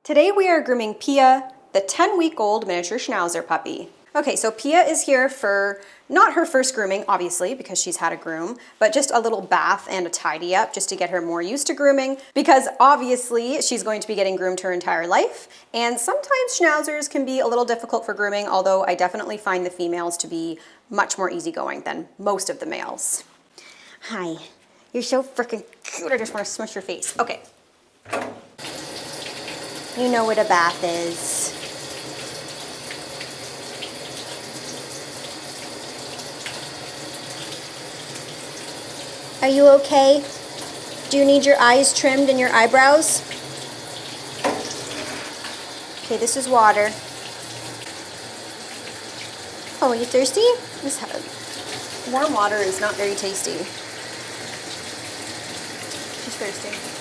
Today we are grooming Pia, the 10-week-old miniature Schnauzer puppy. Okay, so Pia is here for not her first grooming, obviously, because she's had a groom, but just a little bath and a tidy up just to get her more used to grooming, because obviously she's going to be getting groomed her entire life. And sometimes Schnauzers can be a little difficult for grooming, although I definitely find the females to be much more easygoing than most of the males. Hi, you're so freaking cute. I just want to smush your face. Okay. You know what a bath is. Are you okay? Do you need your eyes trimmed and your eyebrows? Okay, this is water. Oh, are you thirsty? Warm water is not very tasty. She's thirsty.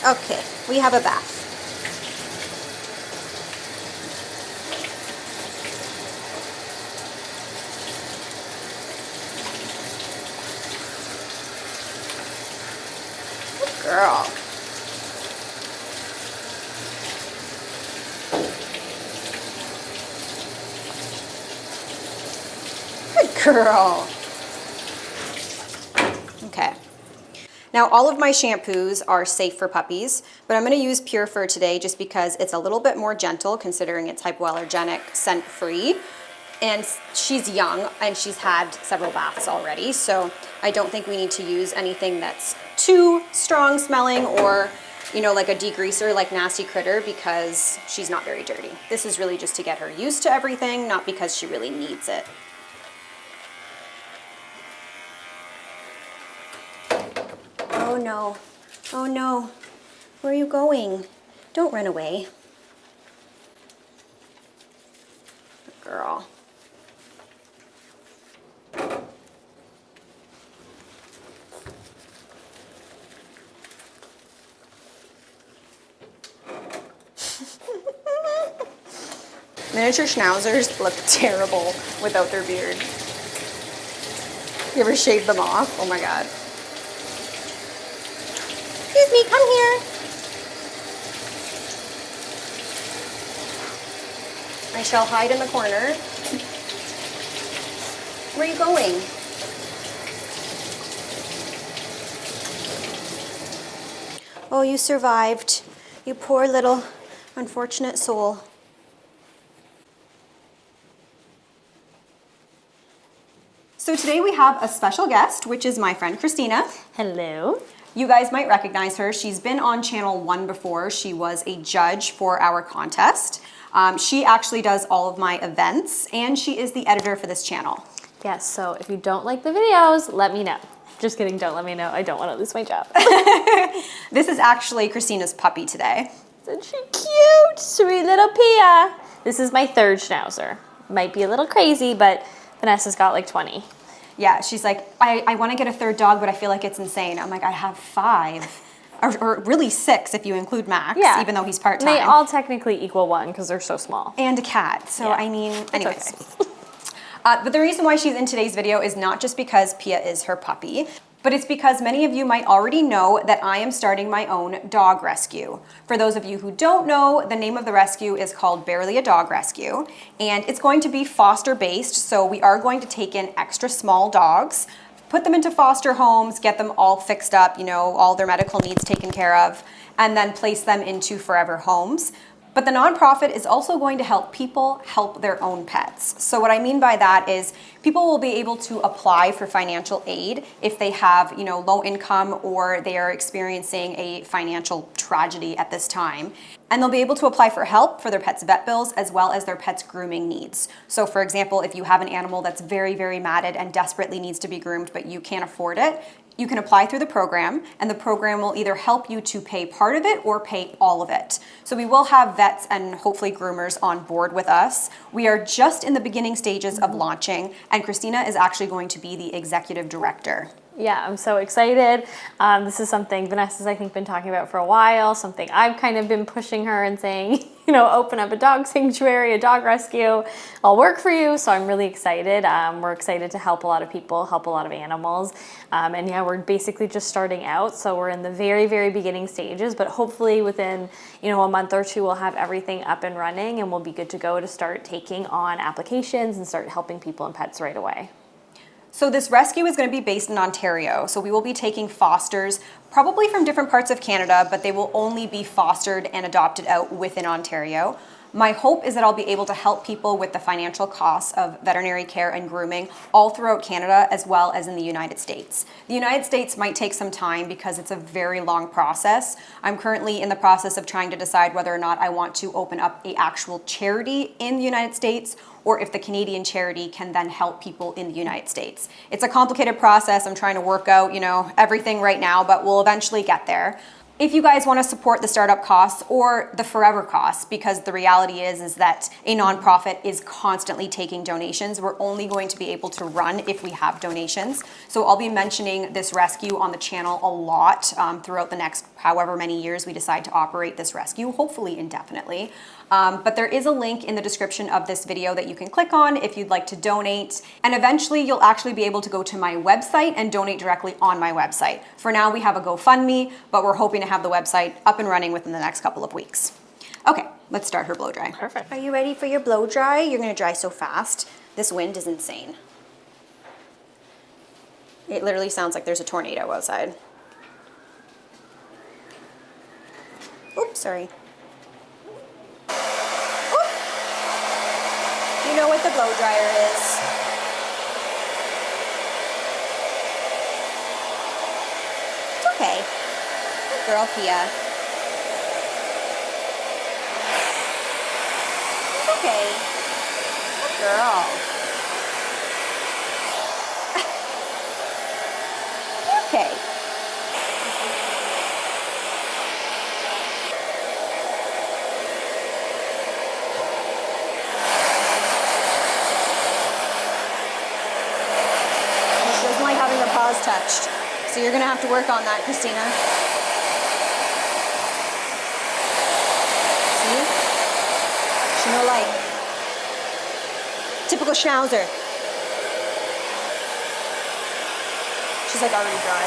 Okay, we have a bath. Good girl. Good girl. Okay. Now all of my shampoos are safe for puppies, but I'm going to use Pure Fur today just because it's a little bit more gentle considering it's hypoallergenic, scent-free, and she's young and she's had several baths already, so I don't think we need to use anything that's too strong smelling or, you know, like a degreaser like Nasty Critter, because she's not very dirty. This is really just to get her used to everything, not because she really needs it. Oh no, oh no, where are you going? Don't run away. Good girl. Miniature Schnauzers look terrible without their beard. You ever shave them off? Oh my God. Excuse me, come here. I shall hide in the corner. Where are you going? Oh, you survived. You poor little unfortunate soul. So today we have a special guest, which is my friend Christina. Hello. You guys might recognize her. She's been on channel 1 before. She was a judge for our contest. She actually does all of my events, and she is the editor for this channel. Yes, so if you don't like the videos, let me know. Just kidding, don't let me know. I don't want to lose my job. This is actually Christina's puppy today. Isn't she cute? Sweet little Pia. This is my 3rd Schnauzer. Might be a little crazy, but Vanessa's got like 20. Yeah, she's like, I want to get a 3rd dog, but I feel like it's insane. I'm like, I have 5. Or really 6 if you include Max, even though he's part-time. They all technically equal 1 because they're so small. And a cat, so yeah. I mean, anyways. Okay. But the reason why she's in today's video is not just because Pia is her puppy, but it's because many of you might already know that I am starting my own dog rescue. For those of you who don't know, the name of the rescue is called Barely a Dog Rescue, and it's going to be foster-based, so we are going to take in extra small dogs, put them into foster homes, get them all fixed up, you know, all their medical needs taken care of, and then place them into forever homes. But the nonprofit is also going to help people help their own pets. So what I mean by that is people will be able to apply for financial aid if they have, you know, low income or they are experiencing a financial tragedy at this time. And they'll be able to apply for help for their pet's vet bills as well as their pet's grooming needs. So for example, if you have an animal that's very, very matted and desperately needs to be groomed, but you can't afford it, you can apply through the program, and the program will either help you to pay part of it or pay all of it. So we will have vets and hopefully groomers on board with us. We are just in the beginning stages of launching, and Christina is actually going to be the executive director. Yeah, I'm so excited. This is something Vanessa's, I think, been talking about for a while, something I've kind of been pushing her and saying, you know, open up a dog sanctuary, a dog rescue. I'll work for you. So I'm really excited. We're excited to help a lot of people, help a lot of animals. And yeah, we're basically just starting out. So we're in the very, very beginning stages, but hopefully within, you know, a month or two, we'll have everything up and running and we'll be good to go to start taking on applications and start helping people and pets right away. So this rescue is going to be based in Ontario. So we will be taking fosters probably from different parts of Canada, but they will only be fostered and adopted out within Ontario. My hope is that I'll be able to help people with the financial costs of veterinary care and grooming all throughout Canada as well as in the United States. The United States might take some time because it's a very long process. I'm currently in the process of trying to decide whether or not I want to open up an actual charity in the United States or if the Canadian charity can then help people in the United States. It's a complicated process. I'm trying to work out, you know, everything right now, but we'll eventually get there. If you guys want to support the startup costs or the forever costs, because the reality is that a nonprofit is constantly taking donations, we're only going to be able to run if we have donations. So I'll be mentioning this rescue on the channel a lot throughout the next however many years we decide to operate this rescue, hopefully indefinitely. But there is a link in the description of this video that you can click on if you'd like to donate. And eventually you'll actually be able to go to my website and donate directly on my website. For now, we have a GoFundMe, but we're hoping to have the website up and running within the next couple of weeks. Okay, let's start her blow dry. Perfect. Are you ready for your blow dry? You're gonna dry so fast. This wind is insane. It literally sounds like there's a tornado outside. Oops, sorry. You know what the blow dryer is. It's okay. Good girl, Pia. It's okay. Good girl. Okay. Touched. So you're gonna have to work on that, Christina. See? She no like. Typical Schnauzer. She's like already dry.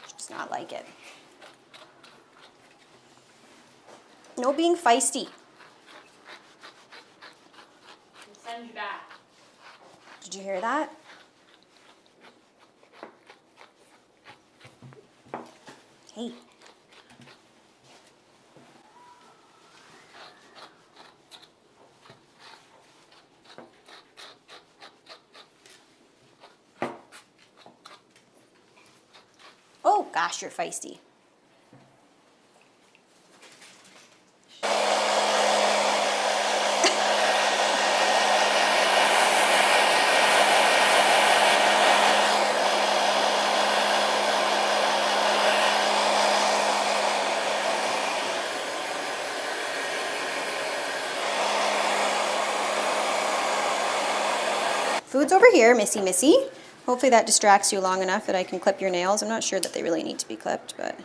She does not like it. No being feisty. Send you back. Did you hear that? Hey. Oh gosh, you're feisty. Food's over here, Missy Missy. Hopefully that distracts you long enough that I can clip your nails. I'm not sure that they really need to be clipped, but...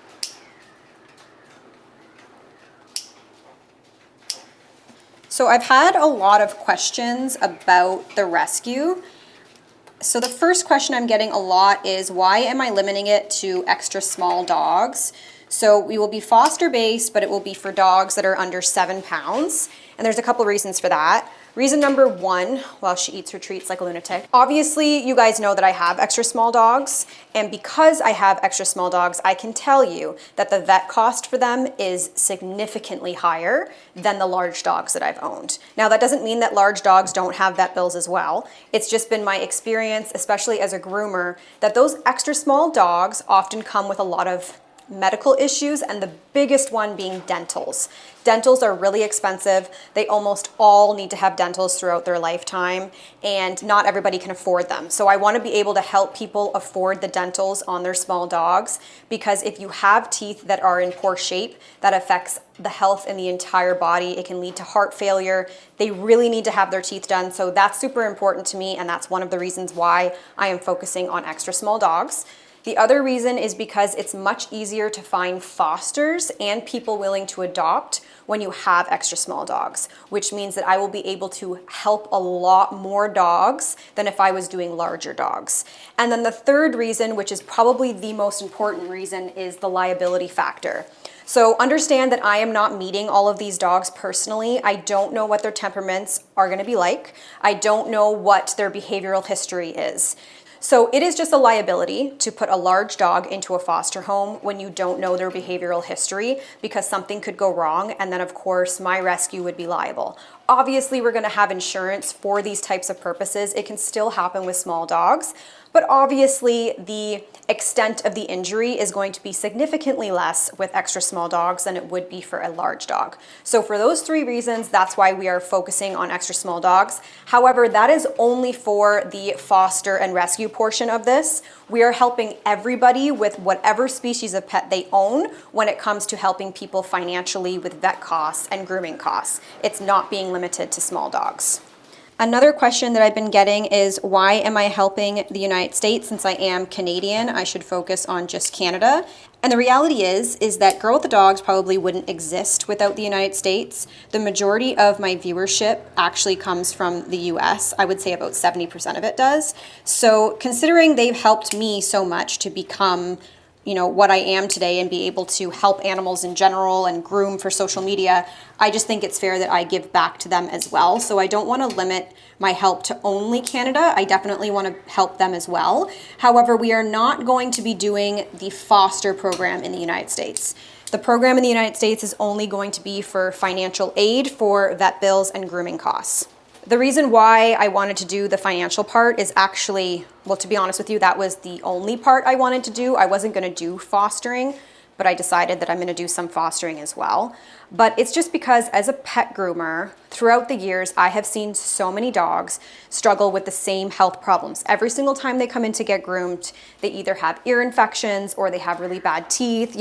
So I've had a lot of questions about the rescue. So the first question I'm getting a lot is, why am I limiting it to extra small dogs? So we will be foster based, but it will be for dogs that are under 7 pounds. And there's a couple reasons for that. Reason number one, while she eats her treats like a lunatic, obviously you guys know that I have extra small dogs, and because I have extra small dogs, I can tell you that the vet cost for them is significantly higher than the large dogs that I've owned. Now that doesn't mean that large dogs don't have vet bills as well. It's just been my experience, especially as a groomer, that those extra small dogs often come with a lot of medical issues, and the biggest one being dentals. Dentals are really expensive. They almost all need to have dentals throughout their lifetime, and not everybody can afford them. So I want to be able to help people afford the dentals on their small dogs, because if you have teeth that are in poor shape, that affects the health in the entire body. It can lead to heart failure. They really need to have their teeth done. So that's super important to me, and that's one of the reasons why I am focusing on extra small dogs. The other reason is because it's much easier to find fosters and people willing to adopt when you have extra small dogs, which means that I will be able to help a lot more dogs than if I was doing larger dogs. And then the third reason, which is probably the most important reason, is the liability factor. So understand that I am not meeting all of these dogs personally. I don't know what their temperaments are going to be like. I don't know what their behavioral history is. So it is just a liability to put a large dog into a foster home when you don't know their behavioral history, because something could go wrong, and then of course my rescue would be liable. Obviously we're going to have insurance for these types of purposes. It can still happen with small dogs, but obviously the extent of the injury is going to be significantly less with extra small dogs than it would be for a large dog. So for those three reasons, that's why we are focusing on extra small dogs. However, that is only for the foster and rescue portion of this. We are helping everybody with whatever species of pet they own when it comes to helping people financially with vet costs and grooming costs. It's not being limited to small dogs. Another question that I've been getting is, why am I helping the United States since I am Canadian? I should focus on just Canada. And the reality is that Girl with the Dogs probably wouldn't exist without the United States. The majority of my viewership actually comes from the US. I would say about 70% of it does. So considering they've helped me so much to become what I am today and be able to help animals in general and groom for social media, I just think it's fair that I give back to them as well. So I don't want to limit my help to only Canada. I definitely want to help them as well. However, we are not going to be doing the foster program in the United States. The program in the United States is only going to be for financial aid for vet bills and grooming costs. The reason why I wanted to do the financial part is actually, well, to be honest with you, that was the only part I wanted to do. I wasn't going to do fostering, but I decided that I'm going to do some fostering as well. But it's just because as a pet groomer, throughout the years, I have seen so many dogs struggle with the same health problems. Every single time they come in to get groomed, they either have ear infections or they have really bad teeth,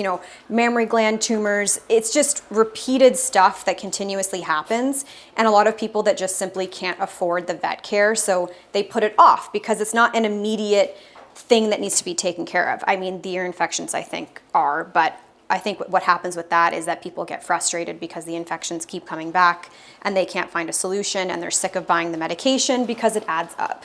mammary gland tumors. It's just repeated stuff that continuously happens. And a lot of people that just simply can't afford the vet care, so they put it off because it's not an immediate thing that needs to be taken care of. I mean, the ear infections I think are, but I think what happens with that is that people get frustrated because the infections keep coming back and they can't find a solution, and they're sick of buying the medication because it adds up.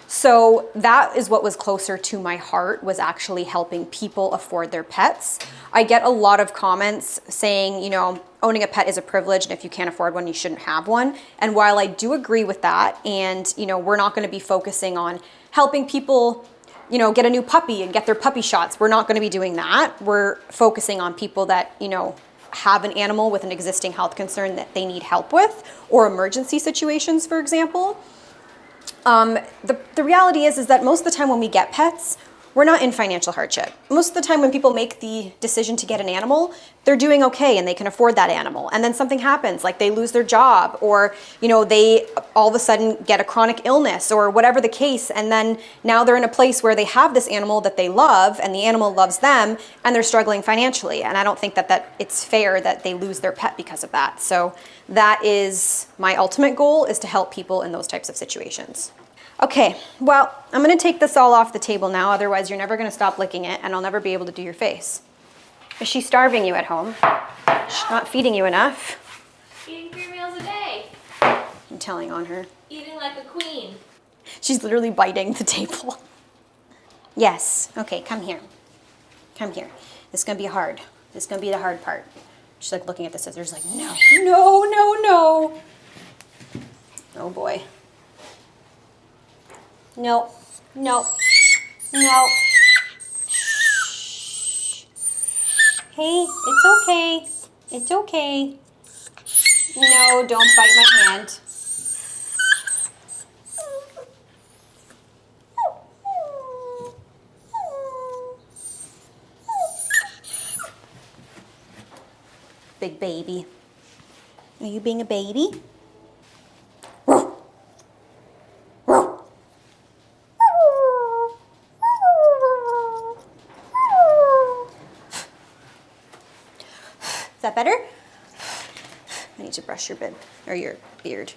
So that is what was closer to my heart, was actually helping people afford their pets. I get a lot of comments saying, owning a pet is a privilege, and if you can't afford one, you shouldn't have one. And while I do agree with that, and we're not going to be focusing on helping people get a new puppy and get their puppy shots. We're not going to be doing that. We're focusing on people that, have an animal with an existing health concern that they need help with, or emergency situations, for example. The reality is that most of the time when we get pets, we're not in financial hardship. Most of the time when people make the decision to get an animal, they're doing okay and they can afford that animal. And then something happens, like they lose their job, or they all of a sudden get a chronic illness or whatever the case. And then now they're in a place where they have this animal that they love and the animal loves them, and they're struggling financially. And I don't think that it's fair that they lose their pet because of that. So that is my ultimate goal, is to help people in those types of situations. Okay, well, I'm going to take this all off the table now, otherwise you're never going to stop licking it and I'll never be able to do your face. Is she starving you at home? She's not feeding you enough? Eating 3 meals a day. I'm telling on her. Eating like a queen. She's literally biting the table. Yes, okay, come here. Come here. This is going to be hard. This is going to be the hard part. She's like looking at the scissors like, no, no, no, no. Oh boy. No, no, no. Shh. Hey, it's okay. It's okay. No, don't bite my hand. big baby. Are you being a baby? Is that better? I need to brush your your beard.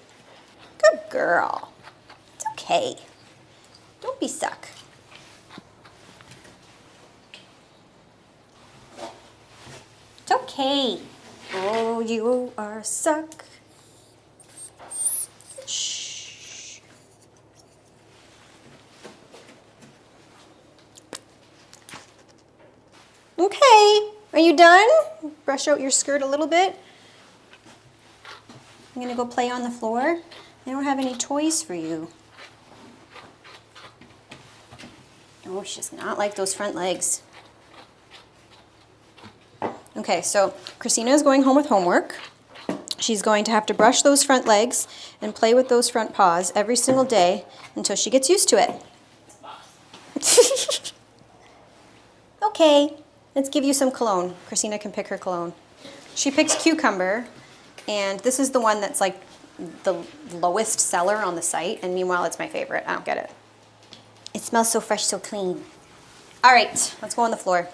Good girl. It's okay. Don't be stuck. It's okay. Oh, you are stuck. Shh. Okay. Are you done? Brush out your skirt a little bit. I'm gonna go play on the floor. I don't have any toys for you. Oh, she does not like those front legs. Okay, so Christina is going home with homework. She's going to have to brush those front legs and play with those front paws every single day until she gets used to it. Okay, let's give you some cologne. Christina can pick her cologne. She picks Cucumber, and this is the one that's like the lowest seller on the site, and meanwhile it's my favorite. I don't get it. It smells so fresh, so clean. All right, let's go on the floor.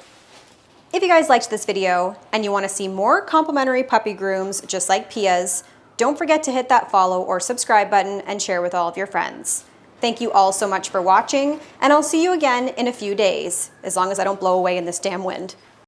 If you guys liked this video and you want to see more complimentary puppy grooms just like Pia's, don't forget to hit that follow or subscribe button and share with all of your friends. Thank you all so much for watching, and I'll see you again in a few days, as long as I don't blow away in this damn wind.